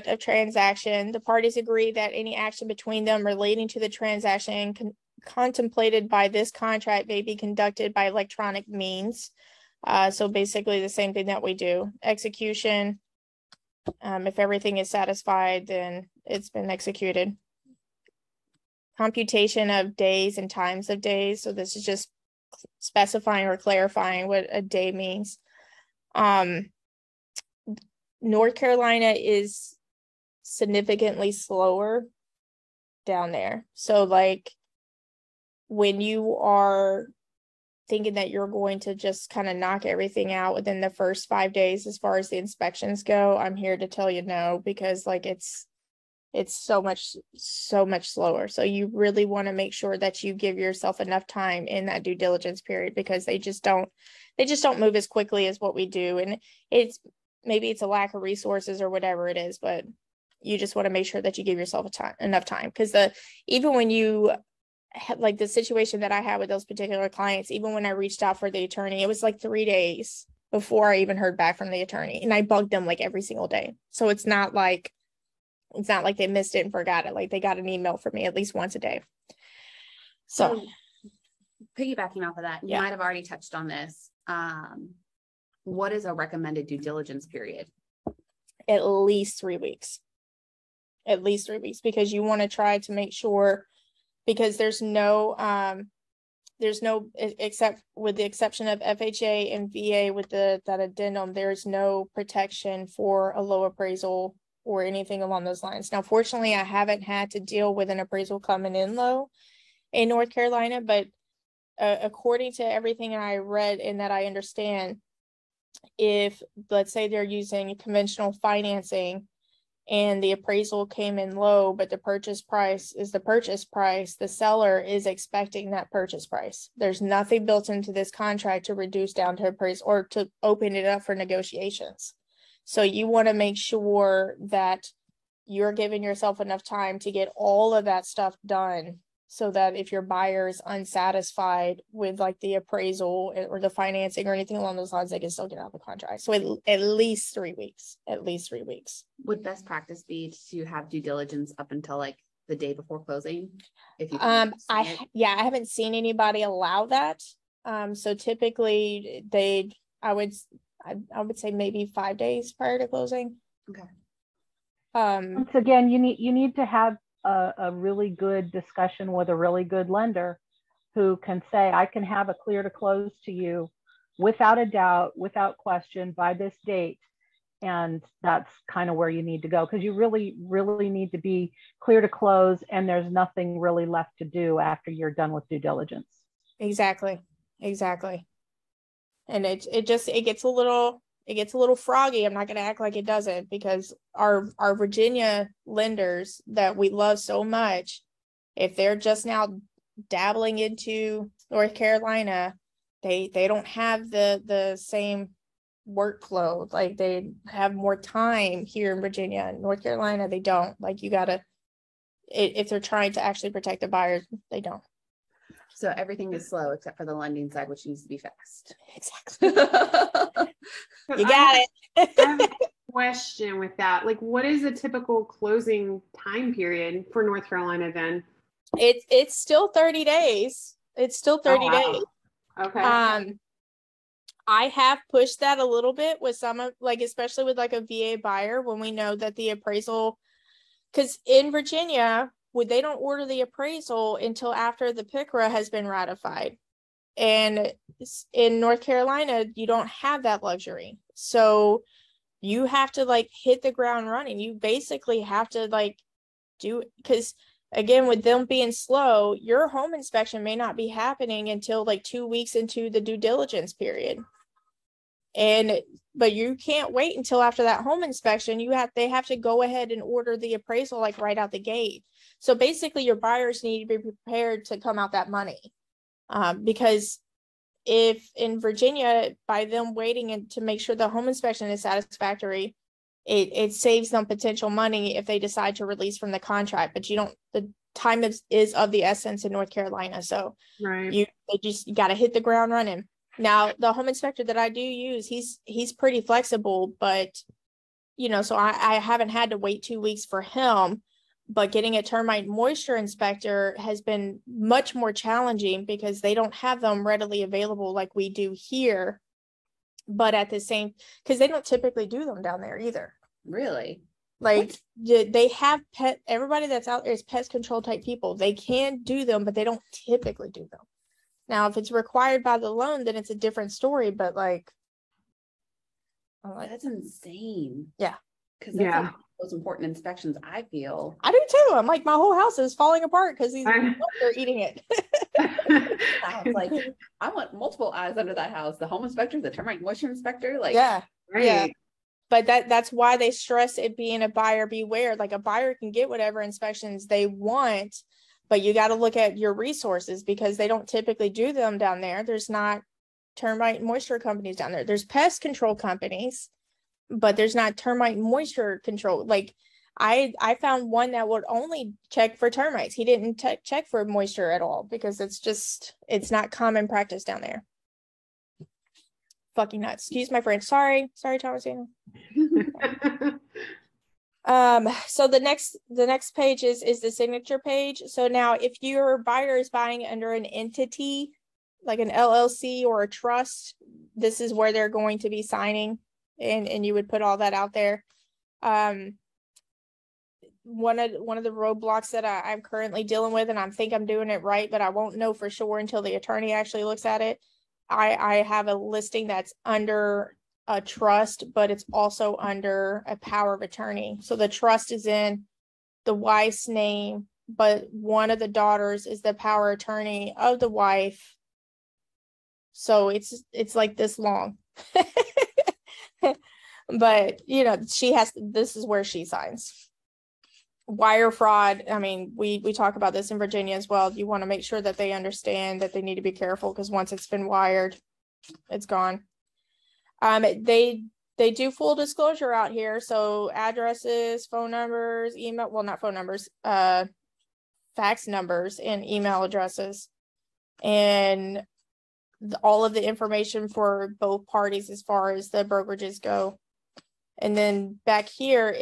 of transaction. The parties agree that any action between them relating to the transaction contemplated by this contract may be conducted by electronic means. So basically the same thing that we do. Execution. If everything is satisfied, then it's been executed. Computation of days and times of days. So this is just specifying or clarifying what a day means. North Carolina is significantly slower down there. So like when you are thinking that you're going to just kind of knock everything out within the first 5 days as far as the inspections go, I'm here to tell you no, because like it's it's so much slower. So you really want to make sure that you give yourself enough time in that due diligence period, because they just don't move as quickly as what we do. And maybe it's a lack of resources or whatever it is, but you just want to make sure that you give yourself enough time. Because even when you like the situation that I had with those particular clients, even when I reached out for the attorney, it was like 3 days before I even heard back from the attorney, and I bugged them like every single day. So it's not like they missed it and forgot it. Like, they got an email from me at least once a day. So piggybacking off of that, you might have already touched on this. What is a recommended due diligence period? At least 3 weeks. At least 3 weeks, because you want to try to make sure, because there's no, except with the exception of FHA and VA with that addendum, there's no protection for a low appraisal or anything along those lines. Now, fortunately, I haven't had to deal with an appraisal coming in low in North Carolina, but according to everything I read and that I understand, if, let's say, they're using conventional financing and the appraisal came in low, but the purchase price is the purchase price, the seller is expecting that purchase price. There's nothing built into this contract to reduce down to appraise or to open it up for negotiations. So you want to make sure that you're giving yourself enough time to get all of that stuff done, so that if your buyer is unsatisfied with like the appraisal or the financing or anything along those lines, they can still get out of the contract. So at least 3 weeks, Would best practice be to have due diligence up until like the day before closing? If you I haven't seen anybody allow that. So typically I would say maybe 5 days prior to closing. Okay. Once again, you need to have a really good discussion with a really good lender who can say, I can have a clear to close to you without a doubt, without question, by this date. And that's kind of where you need to go, because you really, really need to be clear to close, and there's nothing really left to do after you're done with due diligence. Exactly. And it gets a little froggy. I'm not going to act like it doesn't, because our Virginia lenders that we love so much, if they're just now dabbling into North Carolina, they don't have the same workflow. Like, they have more time here in Virginia. In North Carolina, they don't. Like, you gotta, if they're trying to actually protect the buyers, they don't. So everything is slow except for the lending side, which needs to be fast. Exactly. You got it. I have a question with that. Like, what is a typical closing time period for North Carolina then? It's still 30 days. It's still 30 days. Okay. I have pushed that a little bit with some of, like, especially with like a VA buyer, when we know that the appraisal, because in Virginia, they don't order the appraisal until after the PICRA has been ratified. And in North Carolina, you don't have that luxury. So you have to like hit the ground running. You basically have to like do, because again, with them being slow, your home inspection may not be happening until like 2 weeks into the due diligence period. But you can't wait until after that home inspection. They have to go ahead and order the appraisal like right out the gate. So basically your buyers need to be prepared to come out that money. Because if in Virginia, by them waiting to make sure the home inspection is satisfactory, it saves them potential money if they decide to release from the contract. But the time is of the essence in North Carolina. So you got to hit the ground running. Now, the home inspector that I do use, he's pretty flexible, but so I haven't had to wait 2 weeks for him. But getting a termite moisture inspector has been much more challenging, because they don't have them readily available like we do here. But at the same, because they don't typically do them down there either. Really? Like, they have everybody that's out there is pest control type people. They can do them, but they don't typically do them. Now, if it's required by the loan, then it's a different story. But like that's insane. Yeah. Because that's like the most important inspections, I feel. I do too. I'm like, my whole house is falling apart because they're eating it. I was like, I want multiple eyes under that house. The home inspector, the termite moisture inspector, like, yeah. Right. but that's why they stress it being a buyer beware. Like a buyer can get whatever inspections they want, but you got to look at your resources because they don't typically do them down there. There's not termite and moisture companies down there. There's pest control companies, but there's not termite and moisture control. Like I found one that would only check for termites. He didn't check for moisture at all because it's not common practice down there. Fucking nuts. Excuse my French. Sorry, Thomasina. So the next page is the signature page. So now if your buyer is buying under an entity, like an LLC or a trust, this is where they're going to be signing, and you would put all that out there. One of the roadblocks that I'm currently dealing with, and I think I'm doing it right, but I won't know for sure until the attorney actually looks at it. I have a listing that's under a trust, but it's also under a power of attorney. So the trust is in the wife's name, but one of the daughters is the power attorney of the wife. So it's like this long. But this is where she signs. Wire fraud, I mean, we talk about this in Virginia as well. You want to make sure that they understand that they need to be careful because once it's been wired, it's gone. They do full disclosure out here. So addresses, phone numbers, email, well, not phone numbers, fax numbers and email addresses, and all of the information for both parties as far as the brokerages go. And then back here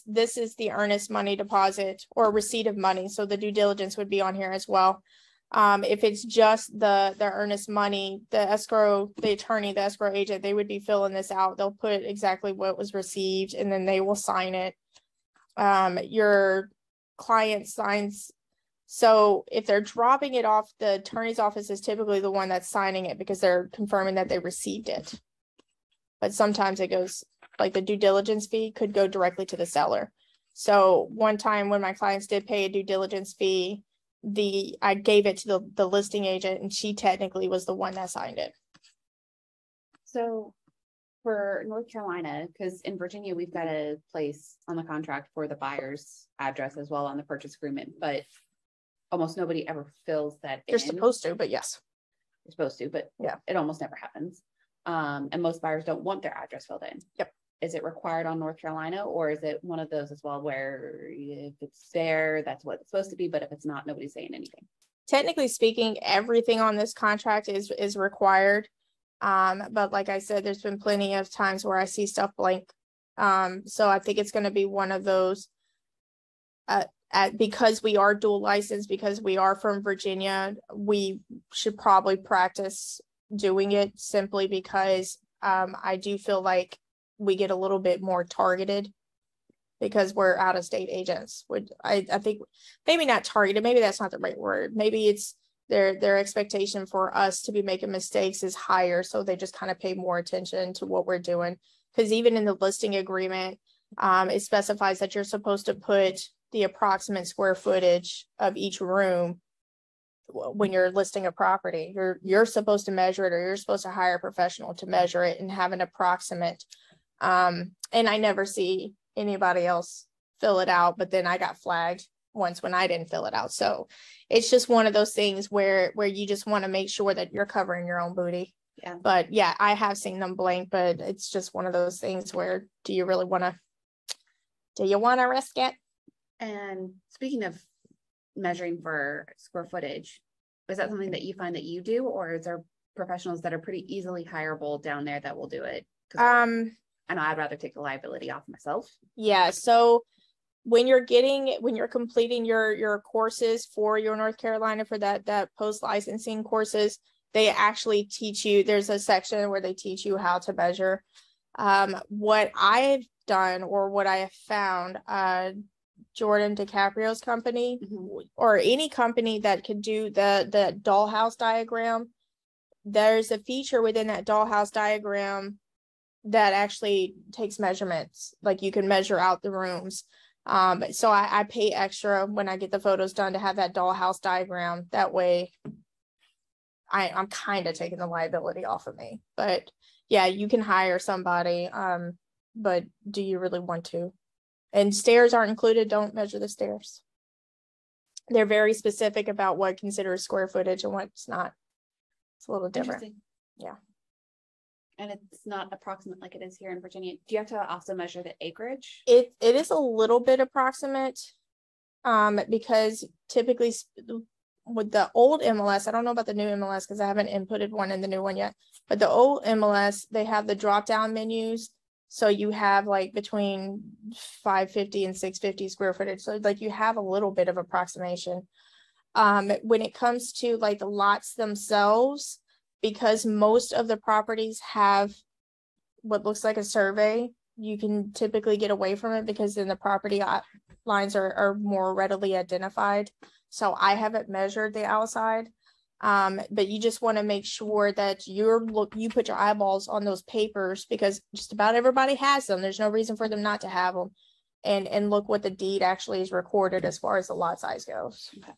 this is the earnest money deposit or receipt of money. So the due diligence would be on here as well. If it's just the earnest money, the escrow agent, they would be filling this out. They'll put exactly what was received and then they will sign it. Your client signs. So if they're dropping it off, the attorney's office is typically the one that's signing it because they're confirming that they received it. But sometimes it goes, like the due diligence fee could go directly to the seller. So one time when my clients did pay a due diligence fee, I gave it to the listing agent and she technically was the one that signed it. So for North Carolina, because in Virginia, we've got a place on the contract for the buyer's address as well on the purchase agreement, but almost nobody ever fills that in. You're supposed to, but yes. You're supposed to, but yeah, it almost never happens. And most buyers don't want their address filled in. Yep. Is it required on North Carolina, or is it one of those as well where if it's there, that's what it's supposed to be, but if it's not, nobody's saying anything? Technically speaking, everything on this contract is required. But like I said, there's been plenty of times where I see stuff blank. So I think it's going to be one of those because we are dual licensed, because we are from Virginia, we should probably practice doing it simply because I do feel like we get a little bit more targeted because we're out of state agents. I think maybe not targeted, maybe that's not the right word. Maybe it's their expectation for us to be making mistakes is higher. So they just kind of pay more attention to what we're doing. Because even in the listing agreement, it specifies that you're supposed to put the approximate square footage of each room when you're listing a property. You're supposed to measure it, or you're supposed to hire a professional to measure it and have an approximate. And I never see anybody else fill it out, but then I got flagged once when I didn't fill it out. So it's just one of those things where you just want to make sure that you're covering your own booty. Yeah. But yeah, I have seen them blank, but it's just one of those things where do you want to risk it? And speaking of measuring for square footage, is that something that you find that you do, or is there professionals that are pretty easily hireable down there that will do it? I know I'd rather take the liability off myself. Yeah. So when you're completing your courses for your North Carolina, for that post licensing courses, they actually teach you, there's a section where they teach you how to measure. What I've done, or what I have found, Jordan DiCaprio's company, or any company that could do the dollhouse diagram, there's a feature within that dollhouse diagram that actually takes measurements. Like you can measure out the rooms. So I pay extra when I get the photos done to have that dollhouse diagram. That way I'm kind of taking the liability off of me. But yeah, you can hire somebody. but do you really want to? And stairs aren't included. Don't measure the stairs. They're very specific about what considers square footage and what's not. It's a little different. Yeah. And it's not approximate like it is here in Virginia. Do you have to also measure the acreage? It is a little bit approximate, because typically with the old MLS, I don't know about the new MLS because I haven't inputted one in the new one yet, but the old MLS, they have the drop down menus. So you have like between 550 and 650 square footage. So like you have a little bit of approximation. When it comes to like the lots themselves, because most of the properties have what looks like a survey, you can typically get away from it because then the property lines are more readily identified. So I haven't measured the outside. But you just want to make sure that you put your eyeballs on those papers because just about everybody has them. There's no reason for them not to have them, and look what the deed actually is recorded as far as the lot size goes. Okay.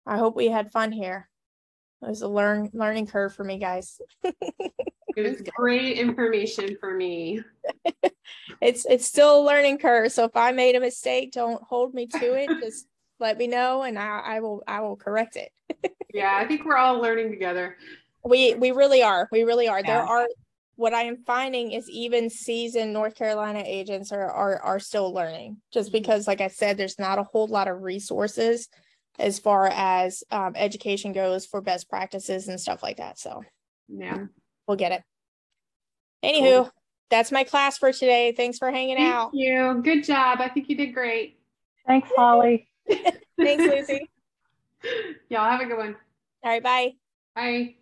I hope we had fun here. It was a learning curve for me, guys. It was great information for me. It's still a learning curve. So if I made a mistake, don't hold me to it. Just let me know and I will correct it. Yeah, I think we're all learning together. We really are. We really are. Yeah. There are, what I am finding is even seasoned North Carolina agents are still learning, just because, like I said, there's not a whole lot of resources as far as education goes for best practices and stuff like that. So yeah, we'll get it. Anywho, cool. That's my class for today. Thanks for hanging out. Thank you. Good job. I think you did great. Thanks, Holly. Thanks, Lucy. Y'all have a good one. All right, bye. Bye.